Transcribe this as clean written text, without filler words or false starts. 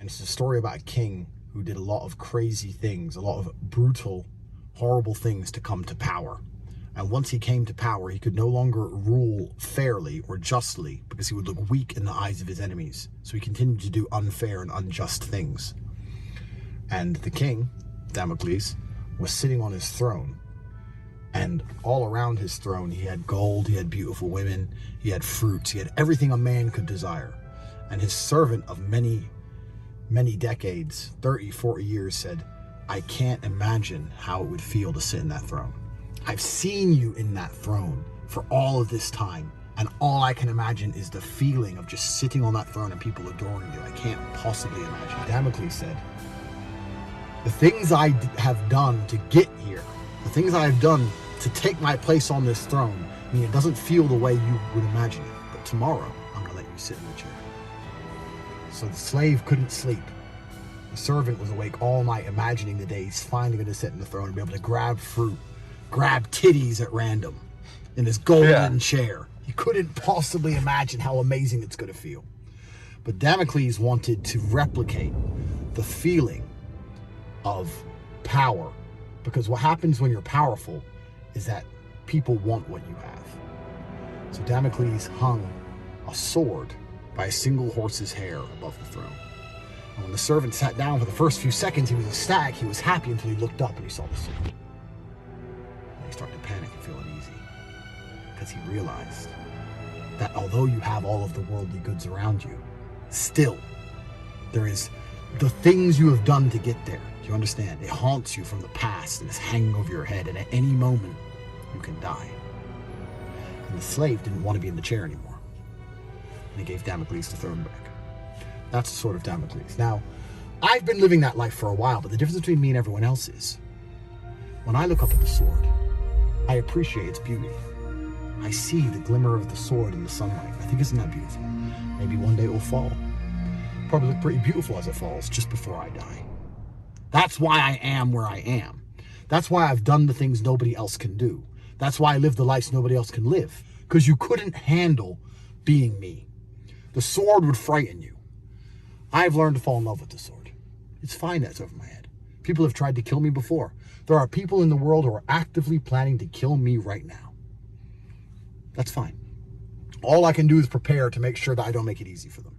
And it's a story about a king who did a lot of crazy things, a lot of brutal, horrible things to come to power. And once he came to power, he could no longer rule fairly or justly because he would look weak in the eyes of his enemies. So he continued to do unfair and unjust things. And the king, Damocles, was sitting on his throne. And all around his throne, he had gold, he had beautiful women, he had fruits, he had everything a man could desire. And his servant of many decades, 30, 40 years, said, I can't imagine how it would feel to sit in that throne. I've seen you in that throne for all of this time, and all I can imagine is the feeling of just sitting on that throne and people adoring you. I can't possibly imagine. Damocles said, the things I have done to get here, the things I have done to take my place on this throne, I mean, it doesn't feel the way you would imagine it, but tomorrow I'm going to let you sit in the chair. So the slave couldn't sleep. The servant was awake all night imagining the day he's finally going to sit in the throne and be able to grab fruit, grab titties at random in this golden chair. He couldn't possibly imagine how amazing it's going to feel. But Damocles wanted to replicate the feeling of power, because what happens when you're powerful is that people want what you have. So Damocles hung a sword by a single horse's hair above the throne. And when the servant sat down for the first few seconds, he was ecstatic, he was happy until he looked up and he saw the sword. And he started to panic and feel uneasy, because he realized that although you have all of the worldly goods around you, still there is the things you have done to get there. Do you understand? It haunts you from the past and is hanging over your head, and at any moment you can die. And the slave didn't want to be in the chair anymore, and he gave Damocles the throne back. That's the sword of Damocles. Now, I've been living that life for a while, but the difference between me and everyone else is, when I look up at the sword, I appreciate its beauty. I see the glimmer of the sword in the sunlight. I think, isn't that beautiful? Maybe one day it will fall. Probably look pretty beautiful as it falls just before I die. That's why I am where I am. That's why I've done the things nobody else can do. That's why I live the lives nobody else can live. Because you couldn't handle being me. The sword would frighten you. I've learned to fall in love with the sword. It's fine that it's over my head. People have tried to kill me before. There are people in the world who are actively planning to kill me right now. That's fine. All I can do is prepare to make sure that I don't make it easy for them.